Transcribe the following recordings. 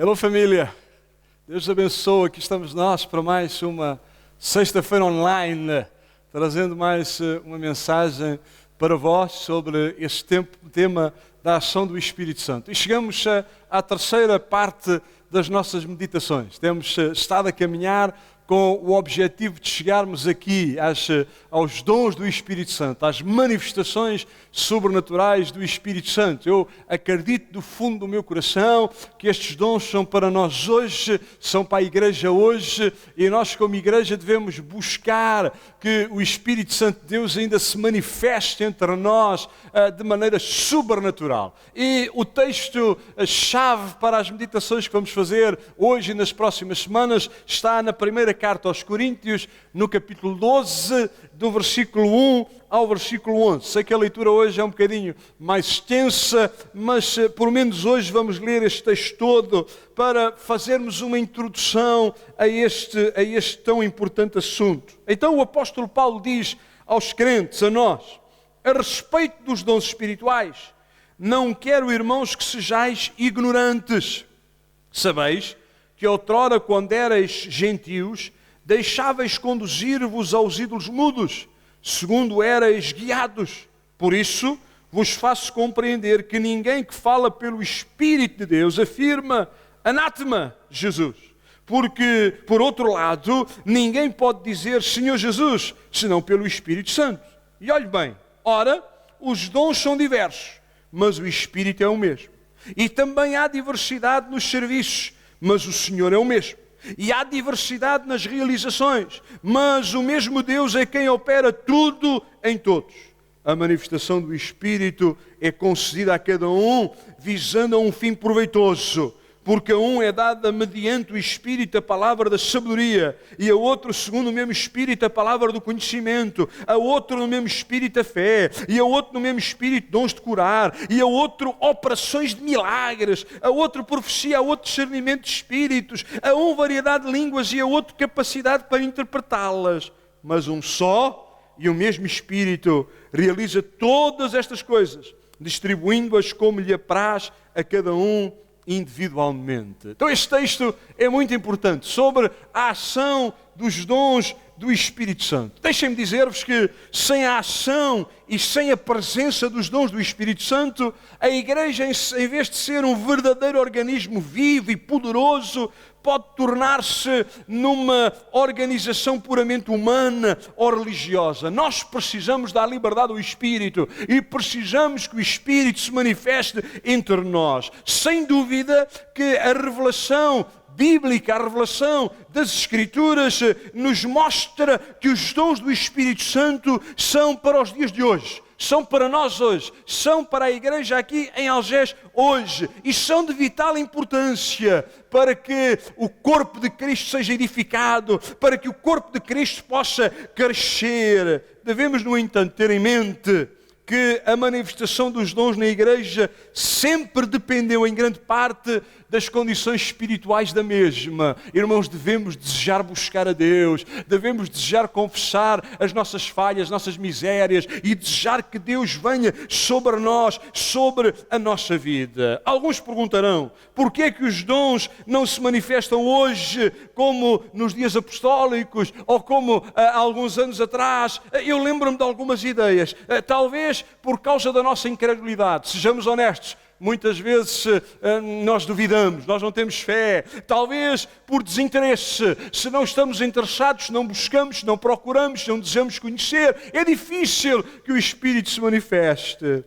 Hello família, Deus abençoe, aqui estamos nós para mais uma sexta-feira online, trazendo mais uma mensagem para vós sobre este tema da ação do Espírito Santo. E chegamos à terceira parte das nossas meditações. Temos estado a caminhar com o objetivo de chegarmos aqui aos dons do Espírito Santo, às manifestações sobrenaturais do Espírito Santo. Eu acredito do fundo do meu coração que estes dons são para nós hoje, são para a igreja hoje, e nós como igreja devemos buscar que o Espírito Santo de Deus ainda se manifeste entre nós de maneira sobrenatural. E o texto-chave para as meditações que vamos fazer hoje e nas próximas semanas está na primeira carta aos Coríntios, no capítulo 12, do versículo 1 ao versículo 11. Sei que a leitura hoje é um bocadinho mais extensa, mas por menos hoje vamos ler este texto todo para fazermos uma introdução a este tão importante assunto. Então o apóstolo Paulo diz aos crentes, a nós, a respeito dos dons espirituais, não quero, irmãos, que sejais ignorantes. Sabeis que outrora, quando erais gentios, deixáveis conduzir-vos aos ídolos mudos, segundo erais guiados. Por isso, vos faço compreender que ninguém que fala pelo Espírito de Deus afirma anátema Jesus. Porque, por outro lado, ninguém pode dizer Senhor Jesus, senão pelo Espírito Santo. E olhe bem, ora, os dons são diversos, mas o Espírito é o mesmo. E também há diversidade nos serviços, mas o Senhor é o mesmo. E há diversidade nas realizações, mas o mesmo Deus é quem opera tudo em todos. A manifestação do Espírito é concedida a cada um, visando a um fim proveitoso. Porque a um é dada mediante o Espírito a palavra da sabedoria, e a outro, segundo o mesmo Espírito, a palavra do conhecimento, a outro no mesmo Espírito a fé, e a outro no mesmo Espírito dons de curar, e a outro operações de milagres, a outro profecia, a outro discernimento de espíritos, a um variedade de línguas e a outro capacidade para interpretá-las. Mas um só e o mesmo Espírito realiza todas estas coisas, distribuindo-as como lhe apraz a cada um individualmente. Então este texto é muito importante sobre a ação dos dons do Espírito Santo. Deixem-me dizer-vos que sem a ação e sem a presença dos dons do Espírito Santo, a igreja, em vez de ser um verdadeiro organismo vivo e poderoso, pode tornar-se numa organização puramente humana ou religiosa. Nós precisamos da liberdade do Espírito e precisamos que o Espírito se manifeste entre nós. Sem dúvida que a revelação bíblica, a revelação das Escrituras nos mostra que os dons do Espírito Santo são para os dias de hoje. São para nós hoje, são para a igreja aqui em Algés hoje e são de vital importância para que o corpo de Cristo seja edificado, para que o corpo de Cristo possa crescer. Devemos, no entanto, ter em mente que a manifestação dos dons na igreja sempre dependeu em grande parte das condições espirituais da mesma. Irmãos, devemos desejar buscar a Deus, devemos desejar confessar as nossas falhas, as nossas misérias e desejar que Deus venha sobre nós, sobre a nossa vida. Alguns perguntarão, porquê é que os dons não se manifestam hoje como nos dias apostólicos ou como há alguns anos atrás? Eu lembro-me de algumas ideias, talvez por causa da nossa incredulidade, sejamos honestos. Muitas vezes nós duvidamos, nós não temos fé, talvez por desinteresse, se não estamos interessados, se não buscamos, se não procuramos, se não desejamos conhecer, é difícil que o Espírito se manifeste.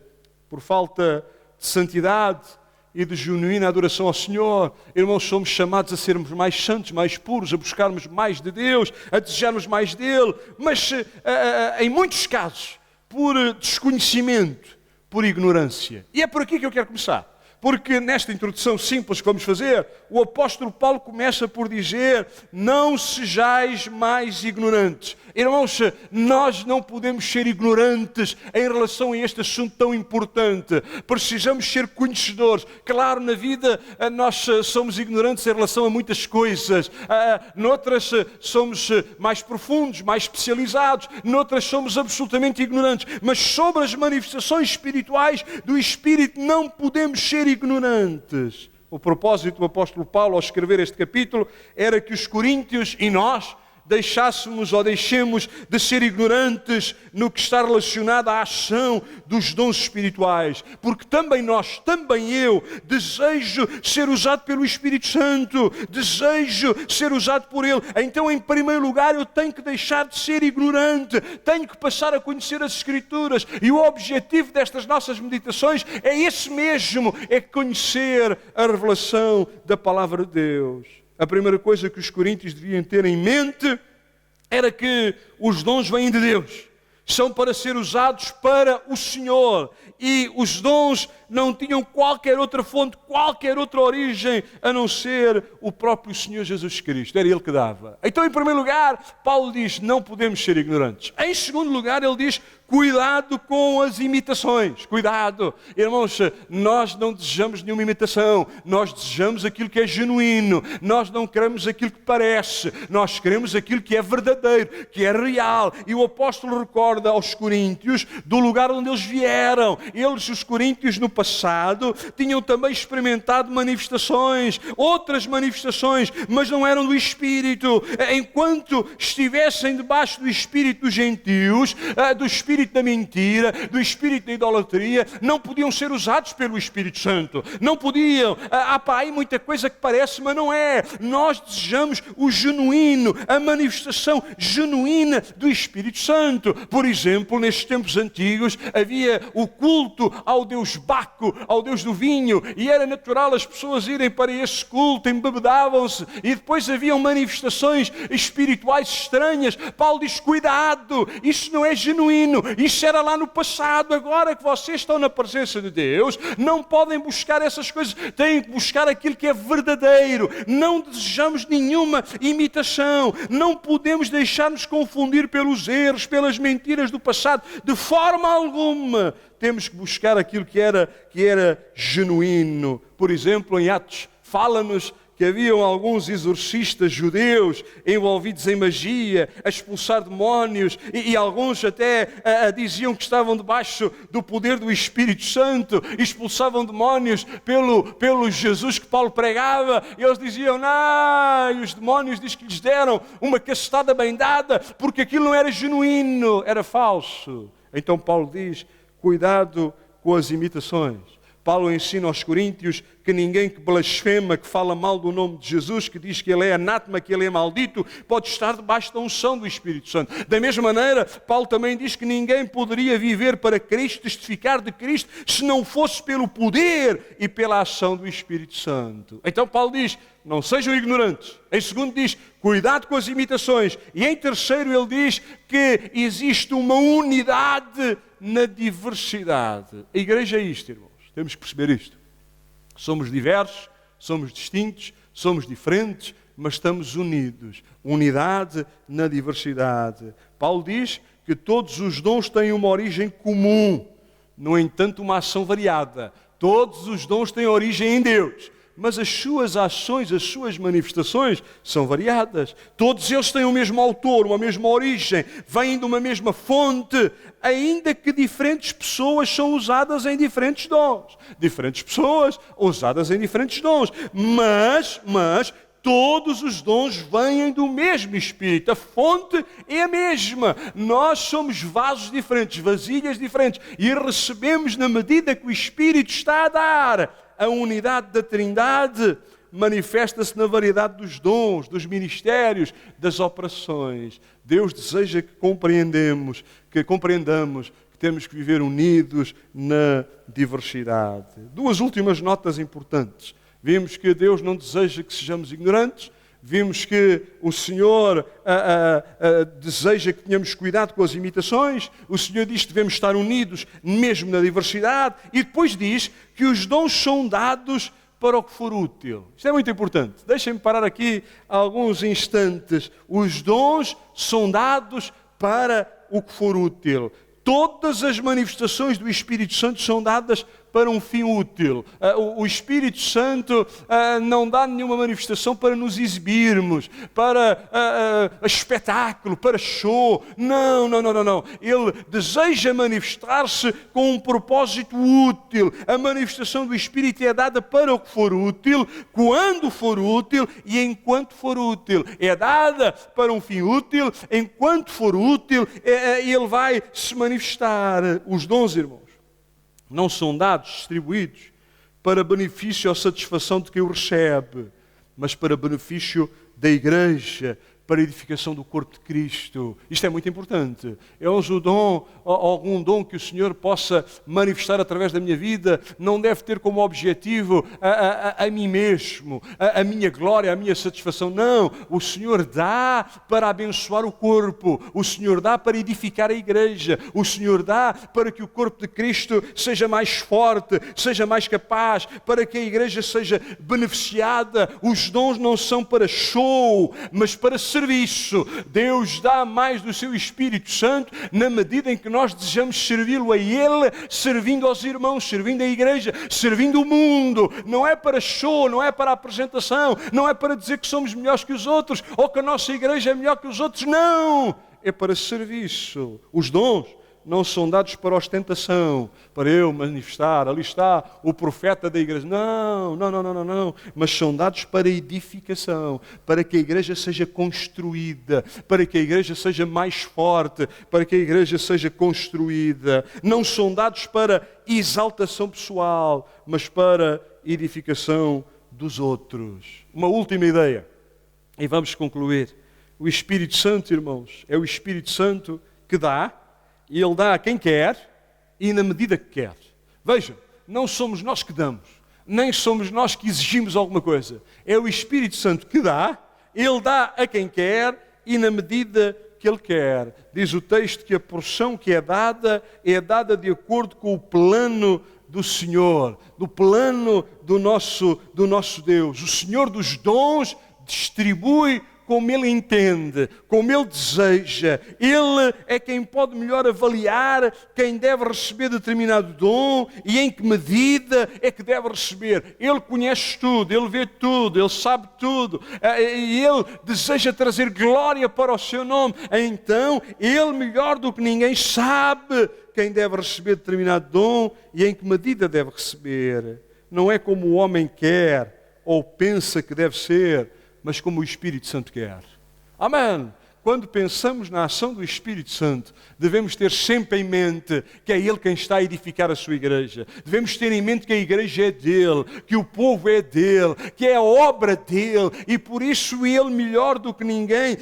Por falta de santidade e de genuína adoração ao Senhor, irmãos, somos chamados a sermos mais santos, mais puros, a buscarmos mais de Deus, a desejarmos mais dEle, mas em muitos casos, por desconhecimento, por ignorância. E é por aqui que eu quero começar. Porque nesta introdução simples que vamos fazer, o apóstolo Paulo começa por dizer, não sejais mais ignorantes. Irmãos, nós não podemos ser ignorantes em relação a este assunto tão importante. Precisamos ser conhecedores. Claro, na vida nós somos ignorantes em relação a muitas coisas. Noutras somos mais profundos, mais especializados. Noutras somos absolutamente ignorantes. Mas sobre as manifestações espirituais do Espírito não podemos ser ignorantes. O propósito do apóstolo Paulo ao escrever este capítulo era que os coríntios e nós deixássemos ou deixemos de ser ignorantes no que está relacionado à ação dos dons espirituais, porque também nós, também eu, desejo ser usado pelo Espírito Santo, desejo ser usado por Ele. Então, em primeiro lugar, eu tenho que deixar de ser ignorante, tenho que passar a conhecer as Escrituras, e o objetivo destas nossas meditações é esse mesmo, é conhecer a revelação da Palavra de Deus. A primeira coisa que os coríntios deviam ter em mente era que os dons vêm de Deus, são para ser usados para o Senhor, e os dons não tinham qualquer outra fonte, qualquer outra origem, a não ser o próprio Senhor Jesus Cristo. Era Ele que dava. Então, em primeiro lugar, Paulo diz, não podemos ser ignorantes. Em segundo lugar, ele diz, cuidado com as imitações. Cuidado. Irmãos, nós não desejamos nenhuma imitação. Nós desejamos aquilo que é genuíno. Nós não queremos aquilo que parece. Nós queremos aquilo que é verdadeiro, que é real. E o apóstolo recorda aos coríntios do lugar onde eles vieram. Eles, os coríntios, no passado, tinham também experimentado manifestações, outras manifestações, mas não eram do Espírito. Enquanto estivessem debaixo do Espírito dos gentios, do Espírito da mentira, do Espírito da idolatria, não podiam ser usados pelo Espírito Santo. Não podiam. Há aí muita coisa que parece, mas não é. Nós desejamos o genuíno, a manifestação genuína do Espírito Santo. Por exemplo, nestes tempos antigos, havia o culto ao Deus Baco, ao Deus do vinho, e era natural as pessoas irem para esse culto, embebedavam-se, e depois haviam manifestações espirituais estranhas. Paulo diz, cuidado, isso não é genuíno, isso era lá no passado. Agora que vocês estão na presença de Deus, não podem buscar essas coisas, têm que buscar aquilo que é verdadeiro. Não desejamos nenhuma imitação, não podemos deixar-nos confundir pelos erros, pelas mentiras do passado, de forma alguma. Temos que buscar aquilo que era genuíno. Por exemplo, em Atos, fala-nos que haviam alguns exorcistas judeus envolvidos em magia, a expulsar demónios, e alguns até diziam que estavam debaixo do poder do Espírito Santo, expulsavam demónios pelo Jesus que Paulo pregava, e eles diziam, não, e os demónios diz que lhes deram uma cacetada bem dada, porque aquilo não era genuíno, era falso. Então Paulo diz, cuidado com as imitações. Paulo ensina aos coríntios que ninguém que blasfema, que fala mal do nome de Jesus, que diz que ele é anátema, que ele é maldito, pode estar debaixo da unção do Espírito Santo. Da mesma maneira, Paulo também diz que ninguém poderia viver para Cristo, testificar de Cristo, se não fosse pelo poder e pela ação do Espírito Santo. Então Paulo diz, não sejam ignorantes. Em segundo diz, cuidado com as imitações. E em terceiro ele diz que existe uma unidade na diversidade. A igreja é isto, irmão. Temos que perceber isto. Somos diversos, somos distintos, somos diferentes, mas estamos unidos. Unidade na diversidade. Paulo diz que todos os dons têm uma origem comum, no entanto, uma ação variada. Todos os dons têm origem em Deus, mas as suas ações, as suas manifestações são variadas. Todos eles têm o mesmo autor, uma mesma origem, vêm de uma mesma fonte, ainda que diferentes pessoas são usadas em diferentes dons. Diferentes pessoas usadas em diferentes dons, mas todos os dons vêm do mesmo Espírito. A fonte é a mesma. Nós somos vasos diferentes, vasilhas diferentes, e recebemos na medida que o Espírito está a dar. A unidade da Trindade manifesta-se na variedade dos dons, dos ministérios, das operações. Deus deseja que compreendamos que temos que viver unidos na diversidade. Duas últimas notas importantes. Vimos que Deus não deseja que sejamos ignorantes. Vimos que o Senhor deseja que tenhamos cuidado com as imitações. O Senhor diz que devemos estar unidos mesmo na diversidade. E depois diz que os dons são dados para o que for útil. Isto é muito importante. Deixem-me parar aqui alguns instantes. Os dons são dados para o que for útil. Todas as manifestações do Espírito Santo são dadas para um fim útil. O Espírito Santo não dá nenhuma manifestação para nos exibirmos, para espetáculo, para show. Não. Ele deseja manifestar-se com um propósito útil. A manifestação do Espírito é dada para o que for útil, quando for útil e enquanto for útil. É dada para um fim útil, enquanto for útil, ele vai se manifestar. Os dons, irmãos, não são dados, distribuídos para benefício ou satisfação de quem o recebe, mas para benefício da igreja, para a edificação do corpo de Cristo. Isto é muito importante. É o dom, algum dom que o Senhor possa manifestar através da minha vida, não deve ter como objetivo a mim mesmo, a minha glória, a minha satisfação. Não, o Senhor dá para abençoar o corpo, o Senhor dá para edificar a igreja, o Senhor dá para que o corpo de Cristo seja mais forte, seja mais capaz, para que a igreja seja beneficiada. Os dons não são para show, mas para serviço. Deus dá mais do seu Espírito Santo na medida em que nós desejamos servi-lo a Ele, servindo aos irmãos, servindo a igreja, servindo o mundo. Não é para show, não é para apresentação, não é para dizer que somos melhores que os outros ou que a nossa igreja é melhor que os outros. Não! É para serviço. Os dons não são dados para ostentação, para eu manifestar, ali está o profeta da igreja. Não. Mas são dados para edificação, para que a igreja seja construída, para que a igreja seja mais forte, para que a igreja seja construída. Não são dados para exaltação pessoal, mas para edificação dos outros. Uma última ideia, e vamos concluir. O Espírito Santo, irmãos, é o Espírito Santo que dá, e Ele dá a quem quer e na medida que quer. Vejam, não somos nós que damos, nem somos nós que exigimos alguma coisa. É o Espírito Santo que dá, Ele dá a quem quer e na medida que Ele quer. Diz o texto que a porção que é dada de acordo com o plano do Senhor, do plano do nosso Deus. O Senhor dos dons distribui como Ele entende, como Ele deseja. Ele é quem pode melhor avaliar quem deve receber determinado dom e em que medida é que deve receber. Ele conhece tudo, Ele vê tudo, Ele sabe tudo. E Ele deseja trazer glória para o seu nome. Então, Ele melhor do que ninguém sabe quem deve receber determinado dom e em que medida deve receber. Não é como o homem quer ou pensa que deve ser, mas como o Espírito Santo quer. Amém! Quando pensamos na ação do Espírito Santo, devemos ter sempre em mente que é Ele quem está a edificar a sua igreja. Devemos ter em mente que a igreja é dEle, que o povo é dEle, que é a obra dEle, e por isso Ele, melhor do que ninguém,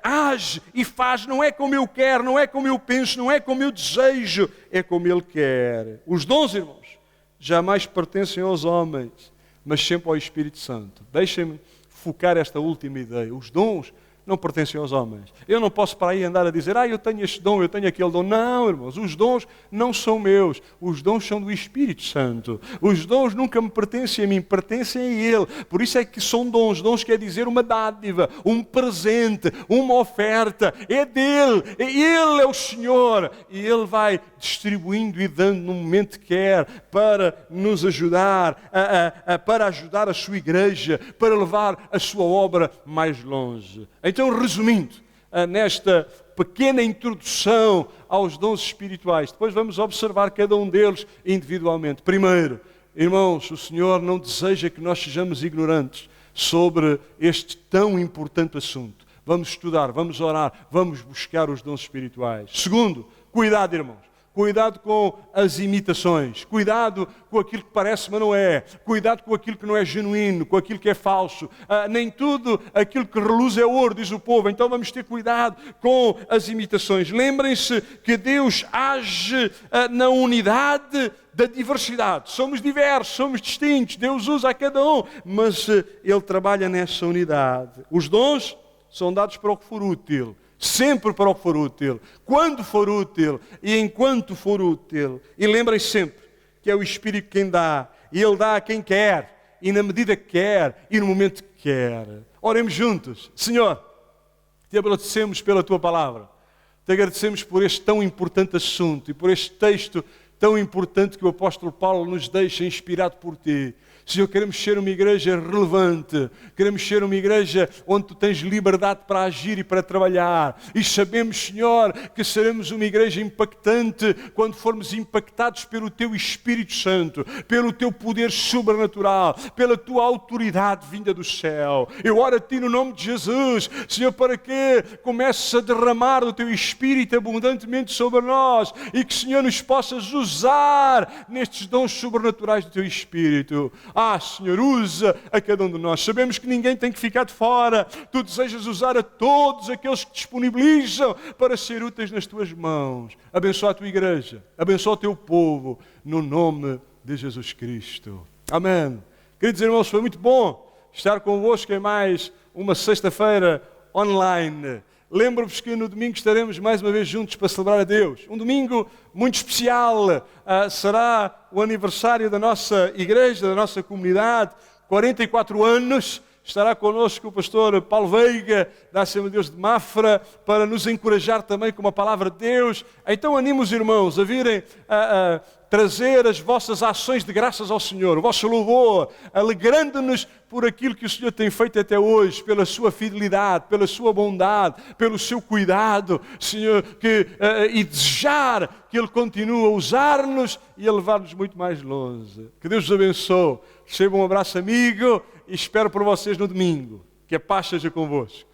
age e faz. Não é como eu quero, não é como eu penso, não é como eu desejo, é como Ele quer. Os dons, irmãos, jamais pertencem aos homens, mas sempre ao Espírito Santo. Deixem-me focar esta última ideia. Os dons não pertencem aos homens. Eu não posso para aí andar a dizer, eu tenho este dom, eu tenho aquele dom. Não, irmãos, os dons não são meus. Os dons são do Espírito Santo. Os dons nunca me pertencem a mim, pertencem a Ele. Por isso é que são dons. Dons quer dizer uma dádiva, um presente, uma oferta. É dEle. Ele é o Senhor. E Ele vai distribuindo e dando no momento que quer para nos ajudar, para ajudar a sua igreja, para levar a sua obra mais longe. Então, resumindo, nesta pequena introdução aos dons espirituais, depois vamos observar cada um deles individualmente. Primeiro, irmãos, o Senhor não deseja que nós sejamos ignorantes sobre este tão importante assunto. Vamos estudar, vamos orar, vamos buscar os dons espirituais. Segundo, cuidado, irmãos. Cuidado com as imitações, cuidado com aquilo que parece, mas não é, cuidado com aquilo que não é genuíno, com aquilo que é falso. Nem tudo aquilo que reluz é ouro, diz o povo, então vamos ter cuidado com as imitações. Lembrem-se que Deus age na unidade da diversidade. Somos diversos, somos distintos, Deus usa a cada um, mas Ele trabalha nessa unidade. Os dons são dados para o que for útil. Sempre para o que for útil, quando for útil e enquanto for útil. E lembrem-se sempre que é o Espírito quem dá, e Ele dá a quem quer, e na medida que quer, e no momento que quer. Oremos juntos. Senhor, te agradecemos pela Tua palavra, te agradecemos por este tão importante assunto e por este texto tão importante que o apóstolo Paulo nos deixa inspirado por Ti. Senhor, queremos ser uma igreja relevante, queremos ser uma igreja onde Tu tens liberdade para agir e para trabalhar. E sabemos, Senhor, que seremos uma igreja impactante quando formos impactados pelo Teu Espírito Santo, pelo Teu poder sobrenatural, pela Tua autoridade vinda do céu. Eu oro a Ti no nome de Jesus, Senhor, para que comeces a derramar o Teu Espírito abundantemente sobre nós e que, Senhor, nos possas usar nestes dons sobrenaturais do Teu Espírito. Senhor, usa a cada um de nós. Sabemos que ninguém tem que ficar de fora. Tu desejas usar a todos aqueles que disponibilizam para ser úteis nas Tuas mãos. Abençoa a Tua igreja, abençoa o Teu povo, no nome de Jesus Cristo. Amém. Queridos irmãos, foi muito bom estar convosco em mais uma sexta-feira online. Lembro-vos que no domingo estaremos mais uma vez juntos para celebrar a Deus. Um domingo muito especial. Será o aniversário da nossa igreja, da nossa comunidade. 44 anos. Estará connosco o pastor Paulo Veiga, da Assembleia de Deus de Mafra, para nos encorajar também com uma palavra de Deus. Então animo os irmãos a virem a trazer as vossas ações de graças ao Senhor, o vosso louvor, alegrando-nos por aquilo que o Senhor tem feito até hoje, pela sua fidelidade, pela sua bondade, pelo seu cuidado, Senhor, e desejar que Ele continue a usar-nos e a levar-nos muito mais longe. Que Deus os abençoe. Receba um abraço amigo e espero por vocês no domingo. Que a paz seja convosco.